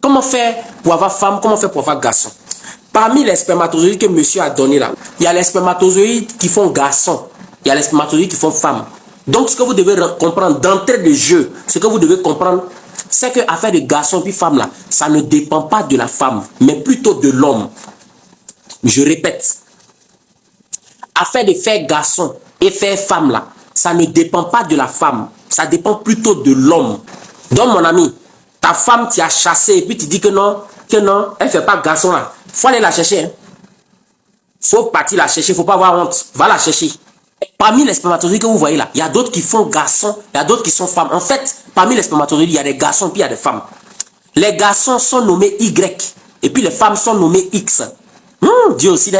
Comment faire pour avoir femme? Comment faire pour avoir garçon? Parmi les spermatozoïdes que monsieur a donné là, il y a les spermatozoïdes qui font garçon. Il y a les spermatozoïdes qui font femme. Donc, ce que vous devez comprendre d'entrée de jeu, ce que vous devez comprendre, c'est que affaire de garçon puis femme là, ça ne dépend pas de la femme, mais plutôt de l'homme. Je répète. Affaire de faire garçon et faire femme là, ça ne dépend pas de la femme, ça dépend plutôt de l'homme. Donc, mon ami, ta femme t'y a chassé et puis tu dis que non, elle ne fait pas garçon là. Faut aller la chercher. Hein. Faut partir la chercher, faut pas avoir honte. Va la chercher. Parmi les spermatozoïdes que vous voyez là, il y a d'autres qui font garçons, il y a d'autres qui sont femmes. En fait, parmi les spermatozoïdes, il y a des garçons puis il y a des femmes. Les garçons sont nommés Y et puis les femmes sont nommées X. Dieu aussi,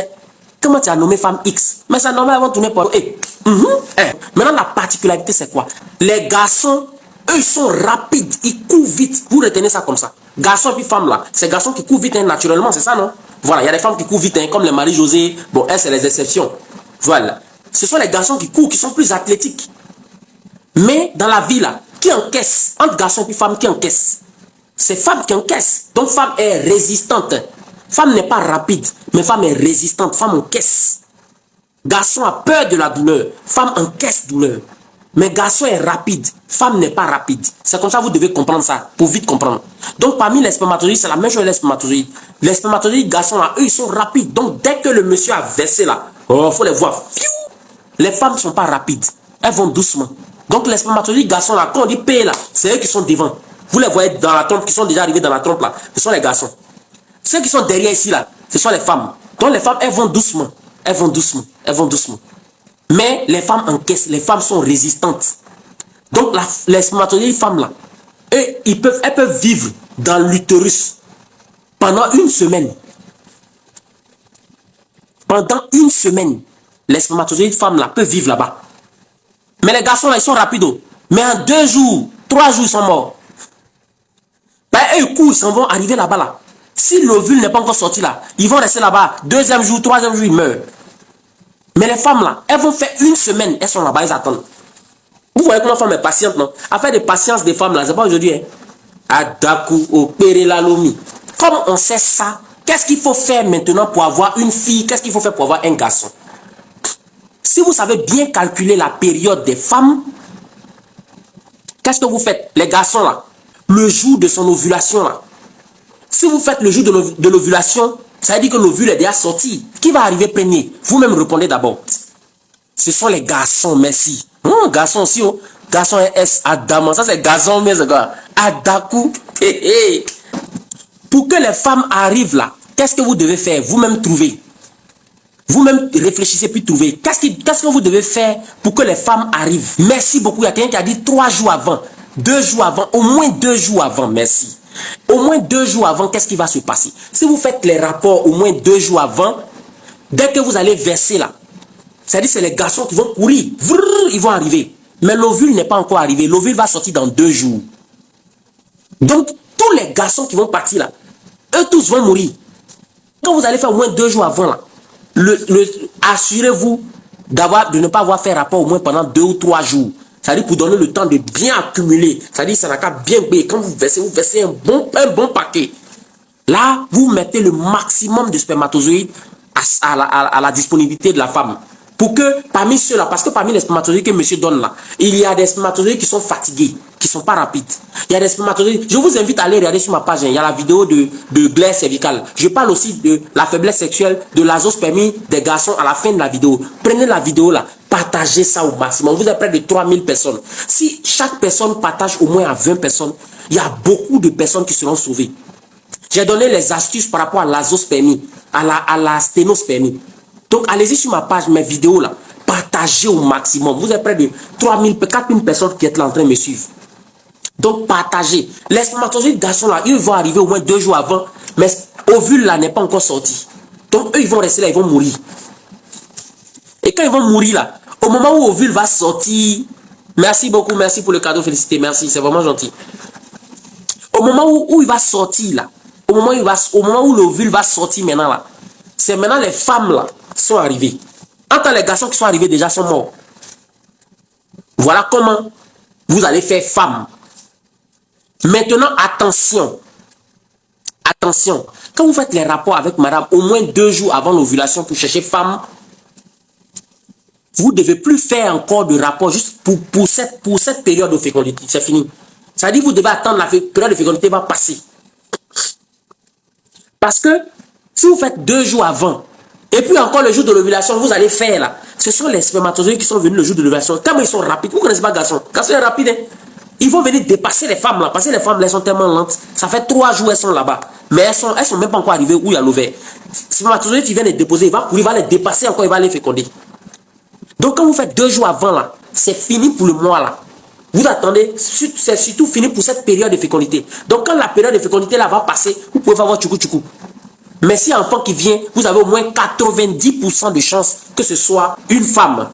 comment tu as nommé femme X? Mais ça normal avant de tourner pour... Maintenant, la particularité, c'est quoi? Les garçons, eux, ils sont rapides, ils courent vite. Vous retenez ça comme ça. Garçons puis femmes là, c'est garçons qui courent vite hein, naturellement, c'est ça, non? Voilà, il y a des femmes qui courent vite, hein, comme les Marie-Josée. Bon, elles, c'est les exceptions. Voilà. Ce sont les garçons qui courent, qui sont plus athlétiques. Mais dans la vie là, qui encaisse? Entre garçons puis femmes, qui encaisse? C'est femme qui encaisse. Donc, femme est résistante. Femme n'est pas rapide, mais femme est résistante. Femme encaisse. Garçon a peur de la douleur. Femme encaisse douleur. Mais garçon est rapide. Femme n'est pas rapide. C'est comme ça que vous devez comprendre ça, pour vite comprendre. Donc, parmi les spermatozoïdes, c'est la même chose les spermatozoïdes. Les spermatozoïdes garçons, là, eux, ils sont rapides. Donc, dès que le monsieur a versé là, il faut les voir. Les femmes ne sont pas rapides. Elles vont doucement. Donc, les spermatozoïdes garçons, là, quand on dit P, là, c'est eux qui sont devant. Vous les voyez dans la trompe, qui sont déjà arrivés dans la trompe, là. Ce sont les garçons. Ceux qui sont derrière ici, là, ce sont les femmes. Donc, les femmes, elles vont doucement. Elles vont doucement. Elles vont doucement. Mais les femmes encaissent. Les femmes sont résistantes. Donc, les spermatozoïdes femmes, là, elles peuvent vivre dans l'utérus pendant une semaine. Pendant une semaine, les spermatozoïdes femmes, là, peuvent vivre là-bas. Mais les garçons, là, ils sont rapides. Mais en 2 jours, 3 jours, ils sont morts. Ben, eux, ils courent, ils s'en vont arriver là-bas, là. Si l'ovule n'est pas encore sorti là, ils vont rester là-bas. 2e jour, 3e jour, ils meurent. Mais les femmes là, elles vont faire une semaine, elles sont là-bas, elles attendent. Vous voyez comment la femme est patiente, non? Affaire de patience des femmes là, c'est pas aujourd'hui. Hein? Adaku, opérer la lomi. Comme on sait ça, qu'est-ce qu'il faut faire maintenant pour avoir une fille? Qu'est-ce qu'il faut faire pour avoir un garçon? Si vous savez bien calculer la période des femmes, qu'est-ce que vous faites? Les garçons là, le jour de son ovulation là. Si vous faites le jour de l'ovulation, ça veut dire que l'ovule est déjà sorti. Qui va arriver premier? Vous-même répondez d'abord. Ce sont les garçons, merci. Garçons aussi, oh. Garçon S, Adam. Ça, c'est garçon, mais c'est quoi? Adaku. Pour que les femmes arrivent là, qu'est-ce que vous devez faire? Vous-même trouver. Vous-même réfléchissez puis trouvez. Qu'est-ce que vous devez faire pour que les femmes arrivent? Merci beaucoup. Il y a quelqu'un qui a dit 3 jours avant, 2 jours avant, au moins 2 jours avant. Merci. Au moins 2 jours avant, qu'est-ce qui va se passer? Si vous faites les rapports au moins 2 jours avant, dès que vous allez verser là, c'est-à-dire c'est les garçons qui vont courir, ils vont arriver. Mais l'ovule n'est pas encore arrivé. L'ovule va sortir dans 2 jours. Donc, tous les garçons qui vont partir là, eux tous vont mourir. Quand vous allez faire au moins 2 jours avant là, assurez-vous de ne pas avoir fait rapport au moins pendant 2 ou 3 jours. C'est-à-dire pour donner le temps de bien accumuler. C'est-à-dire ça n'a qu'à bien payer. Quand vous versez un bon paquet. Là, vous mettez le maximum de spermatozoïdes à la disponibilité de la femme. Pour que parmi ceux-là, parce que parmi les spermatozoïdes que monsieur donne là, il y a des spermatozoïdes qui sont fatigués, qui ne sont pas rapides. Il y a des spermatozoïdes. Je vous invite à aller regarder sur ma page. Il y a la vidéo de glaire cervicale. Je parle aussi de la faiblesse sexuelle, de l'azospermie des garçons à la fin de la vidéo. Prenez la vidéo là, partagez ça au maximum. Vous êtes près de 3000 personnes. Si chaque personne partage au moins à 20 personnes, il y a beaucoup de personnes qui seront sauvées. J'ai donné les astuces par rapport à l'azospermie, à la sténospermie. Donc, allez-y sur ma page, mes vidéos là. Partagez au maximum. Vous êtes près de 3000, 4000 personnes qui êtes là en train de me suivre. Donc, partagez. Les spermatozoïdes garçons là, ils vont arriver au moins 2 jours avant. Mais ovule là n'est pas encore sorti. Donc, eux, ils vont rester là, ils vont mourir. Et quand ils vont mourir là, au moment où ovule va sortir, merci beaucoup, merci pour le cadeau, félicité, merci, c'est vraiment gentil. Au moment où il va sortir là, au moment où l'ovule va sortir maintenant là, c'est maintenant les femmes là sont arrivées. Entre les garçons qui sont arrivés déjà sont morts. Voilà comment vous allez faire femme. Maintenant, attention. Attention, quand vous faites les rapports avec madame au moins 2 jours avant l'ovulation pour chercher femme, vous ne devez plus faire encore de rapport juste pour cette période de fécondité. C'est fini. Ça veut dire que vous devez attendre la période de fécondité va passer. Parce que si vous faites 2 jours avant, et puis encore le jour de l'ovulation, vous allez faire là. Ce sont les spermatozoïdes qui sont venus le jour de l'ovulation. Comme ils sont rapides, vous ne connaissez pas garçon. Garçon est rapide. Hein? Ils vont venir dépasser les femmes là. Parce que les femmes là, elles sont tellement lentes. Ça fait 3 jours elles sont là-bas. Mais elles sont même pas encore arrivées où il y a l'ovaire. Spermatozoïdes qui viennent les déposer, il va les dépasser encore, il va les féconder. Donc quand vous faites 2 jours avant là, c'est fini pour le mois là. Vous attendez, c'est surtout fini pour cette période de fécondité. Donc quand la période de fécondité là va passer, vous pouvez faire votre tchoukou. Mais si un enfant qui vient, vous avez au moins 90% de chances que ce soit une femme.